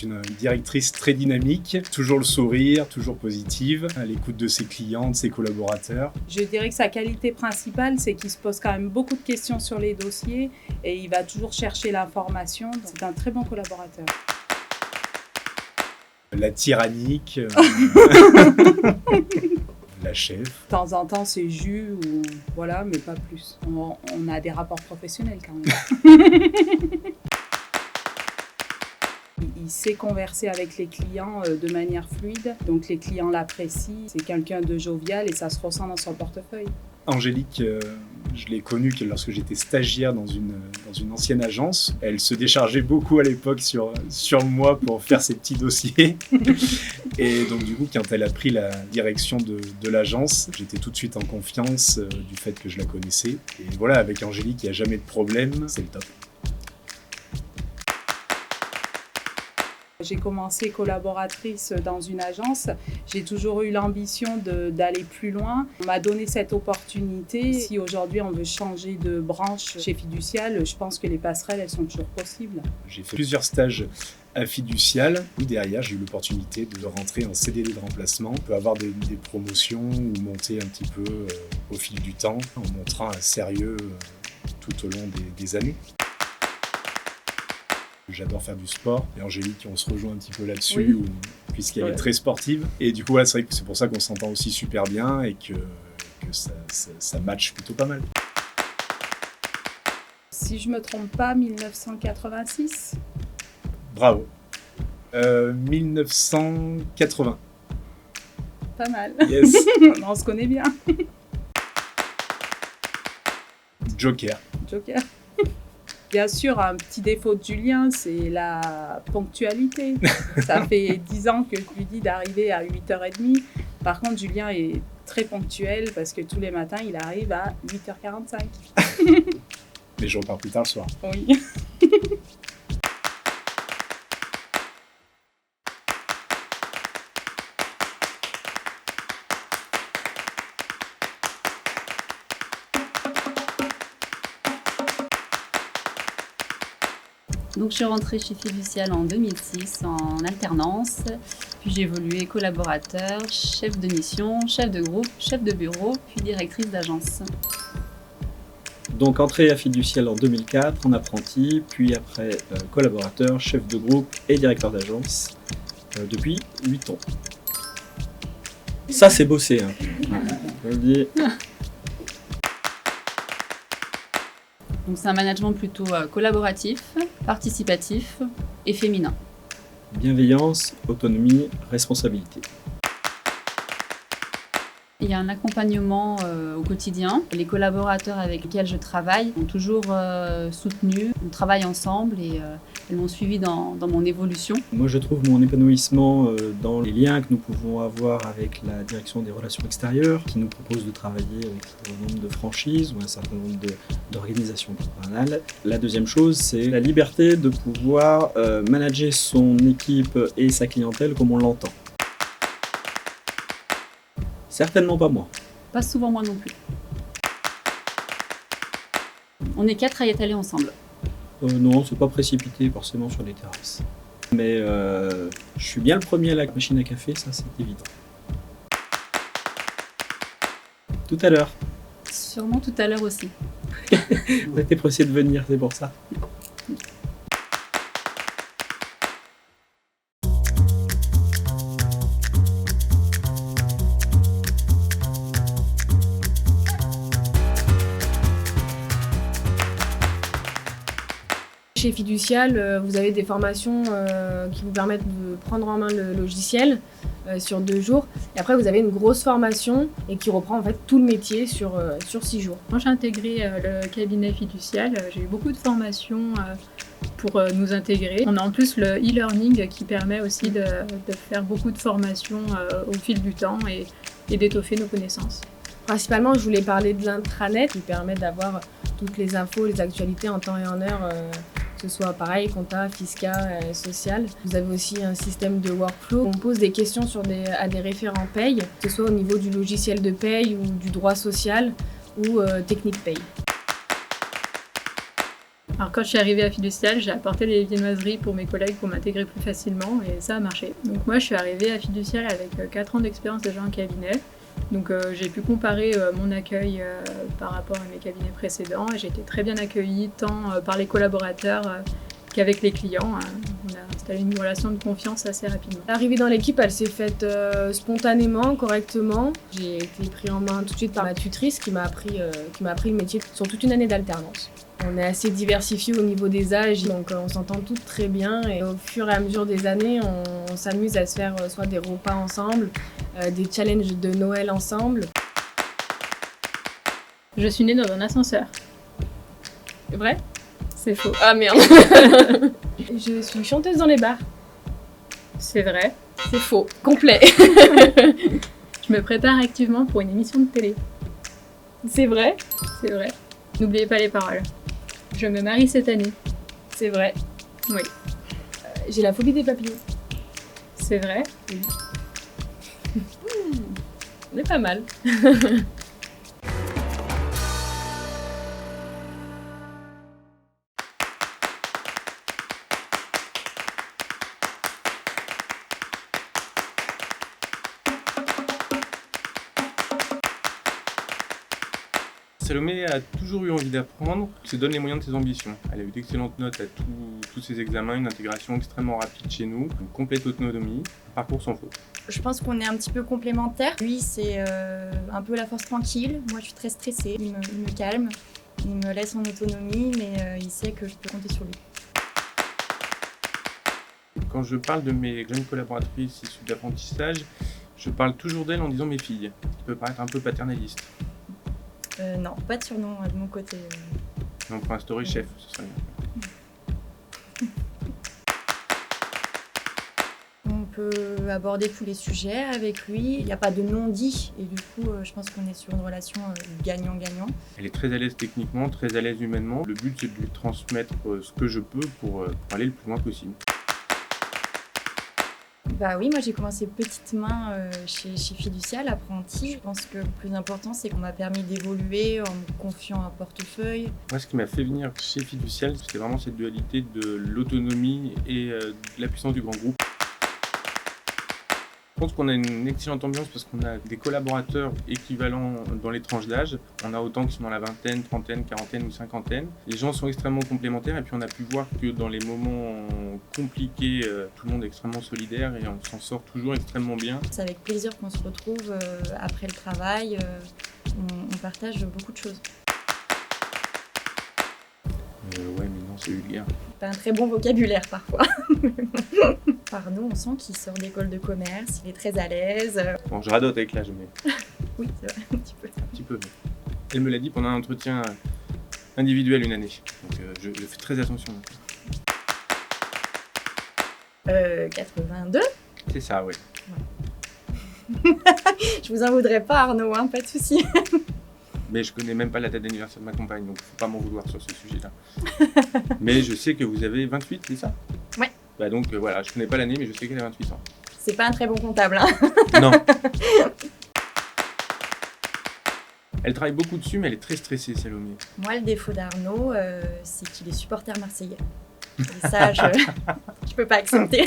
C'est une directrice très dynamique, toujours le sourire, toujours positive, à l'écoute de ses clients, de ses collaborateurs. Je dirais que sa qualité principale, c'est qu'il se pose quand même beaucoup de questions sur les dossiers et il va toujours chercher l'information. C'est un très bon collaborateur. La tyrannique, la chef. De temps en temps, c'est jus ou voilà, mais pas plus. On a des rapports professionnels quand même. Il sait converser avec les clients de manière fluide, donc les clients l'apprécient. C'est quelqu'un de jovial et ça se ressent dans son portefeuille. Angélique, je l'ai connue lorsque j'étais stagiaire dans une ancienne agence. Elle se déchargeait beaucoup à l'époque sur moi pour faire ses petits dossiers. Et donc du coup, quand elle a pris la direction de l'agence, j'étais tout de suite en confiance du fait que je la connaissais. Et voilà, avec Angélique, il n'y a jamais de problème, c'est le top. J'ai commencé collaboratrice dans une agence. J'ai toujours eu l'ambition d'aller plus loin. On m'a donné cette opportunité. Si aujourd'hui on veut changer de branche chez Fiducial, je pense que les passerelles, elles sont toujours possibles. J'ai fait plusieurs stages à Fiducial où derrière j'ai eu l'opportunité de rentrer en CDD de remplacement. On peut avoir des promotions ou monter un petit peu au fil du temps en montrant un sérieux tout au long des années. J'adore faire du sport et Angélique, on se rejoint un petit peu là-dessus, oui. Puisqu'elle est très sportive. Et du coup, c'est vrai que c'est pour ça qu'on s'entend aussi super bien et que ça match plutôt pas mal. Si je ne me trompe pas, 1986. Bravo. 1980. Pas mal. Yes. On se connaît bien. Joker. Bien sûr, un petit défaut de Julien, c'est la ponctualité. Ça fait 10 ans que je lui dis d'arriver à 8h30. Par contre, Julien est très ponctuel parce que tous les matins, il arrive à 8h45. Mais je repars plus tard le soir. Oui. Donc je suis rentrée chez Fiducial en 2006 en alternance, puis j'ai évolué collaborateur, chef de mission, chef de groupe, chef de bureau, puis directrice d'agence. Donc entrée à Fiducial en 2004 en apprenti, puis après collaborateur, chef de groupe et directeur d'agence depuis 8 ans. Ça c'est bossé, hein. Je le dis. Donc c'est un management plutôt collaboratif, participatif et féminin. Bienveillance, autonomie, responsabilité. Il y a un accompagnement au quotidien. Les collaborateurs avec lesquels je travaille m'ont toujours soutenu. On travaille ensemble et elles m'ont suivi dans mon évolution. Moi, je trouve mon épanouissement dans les liens que nous pouvons avoir avec la direction des relations extérieures, qui nous propose de travailler avec un certain nombre de franchises ou un certain nombre d'organisations patronales. La deuxième chose, c'est la liberté de pouvoir manager son équipe et sa clientèle comme on l'entend. Certainement pas moi. Pas souvent moi non plus. On est 4 à y être allés ensemble. Non, c'est pas précipité forcément sur les terrasses. Mais je suis bien le premier à la machine à café, ça c'est évident. Tout à l'heure. Sûrement tout à l'heure aussi. On était pressé de venir, c'est pour ça. Chez Fiducial, vous avez des formations qui vous permettent de prendre en main le logiciel sur 2 jours. Et après, vous avez une grosse formation et qui reprend en fait tout le métier sur 6 jours. Quand j'ai intégré le cabinet Fiducial, j'ai eu beaucoup de formations pour nous intégrer. On a en plus le e-learning qui permet aussi de faire beaucoup de formations au fil du temps et d'étoffer nos connaissances. Principalement, je voulais parler de l'intranet qui permet d'avoir toutes les infos, les actualités en temps et en heure, que ce soit pareil, compta, fiscal, social. Vous avez aussi un système de workflow. On pose des questions à des référents paye, que ce soit au niveau du logiciel de paye ou du droit social ou technique paye. Alors quand je suis arrivée à Fiducial, j'ai apporté les viennoiseries pour mes collègues pour m'intégrer plus facilement et ça a marché. Donc moi je suis arrivée à Fiducial avec 4 ans d'expérience déjà en cabinet. Donc j'ai pu comparer mon accueil par rapport à mes cabinets précédents et j'ai été très bien accueillie tant par les collaborateurs qu'avec les clients. On a installé une relation de confiance assez rapidement. L'arrivée dans l'équipe, elle s'est faite spontanément, correctement. J'ai été pris en main tout de suite par ma tutrice qui m'a appris le métier sur toute une année d'alternance. On est assez diversifié au niveau des âges, donc on s'entend toutes très bien et au fur et à mesure des années, on s'amuse à se faire soit des repas ensemble, des challenges de Noël ensemble. Je suis née dans un ascenseur. C'est vrai ? C'est faux. Ah merde. Je suis chanteuse dans les bars. C'est vrai. C'est faux. Complet. Je me prépare activement pour une émission de télé. C'est vrai. C'est vrai. N'oubliez pas les paroles. Je me marie cette année. C'est vrai. Oui. J'ai la phobie des papillons. C'est vrai. On est pas mal. Salomé a toujours eu envie d'apprendre, se donne les moyens de ses ambitions. Elle a eu d'excellentes notes à tous ses examens, une intégration extrêmement rapide chez nous, une complète autonomie, un parcours sans faute. Je pense qu'on est un petit peu complémentaires. Lui, c'est un peu la force tranquille. Moi, je suis très stressée. Il me calme, il me laisse en autonomie, mais il sait que je peux compter sur lui. Quand je parle de mes jeunes collaboratrices issues d'apprentissage, je parle toujours d'elles en disant mes filles, ce qui peut paraître un peu paternaliste. Non, pas de surnom de mon côté. Mais on pourrait instaurer chef, ce serait bien. On peut aborder tous les sujets avec lui. Il n'y a pas de non-dit. Et du coup, je pense qu'on est sur une relation gagnant-gagnant. Elle est très à l'aise techniquement, très à l'aise humainement. Le but, c'est de lui transmettre ce que je peux pour aller le plus loin possible. Bah oui, moi j'ai commencé petite main chez Fiducial, apprenti. Je pense que le plus important, c'est qu'on m'a permis d'évoluer en me confiant un portefeuille. Moi, ce qui m'a fait venir chez Fiducial, c'était vraiment cette dualité de l'autonomie et de la puissance du grand groupe. Je pense qu'on a une excellente ambiance parce qu'on a des collaborateurs équivalents dans les tranches d'âge. On a autant qui sont dans la vingtaine, trentaine, quarantaine ou cinquantaine. Les gens sont extrêmement complémentaires et puis on a pu voir que dans les moments compliqués, tout le monde est extrêmement solidaire et on s'en sort toujours extrêmement bien. C'est avec plaisir qu'on se retrouve après le travail. On partage beaucoup de choses. Ouais, mais non, c'est vulgaire. T'as un très bon vocabulaire parfois. Arnaud, on sent qu'il sort d'école de commerce, il est très à l'aise. Bon, je radote avec l'âge, mais Oui, c'est vrai, un petit peu. un petit peu. Elle me l'a dit pendant un entretien individuel une année. Donc je fais très attention. 82. C'est ça, ouais. Je vous en voudrais pas Arnaud, hein, pas de souci. Mais je connais même pas la date d'anniversaire de ma compagne, donc faut pas m'en vouloir sur ce sujet-là. Mais je sais que vous avez 28, c'est ça ? Ouais. Bah donc voilà, je connais pas l'année, mais je sais qu'elle a 28 ans. C'est pas un très bon comptable, hein. Non. Elle travaille beaucoup dessus, mais elle est très stressée, Salomé. Moi, le défaut d'Arnaud, c'est qu'il est supporter marseillais. Et ça, je peux pas accepter.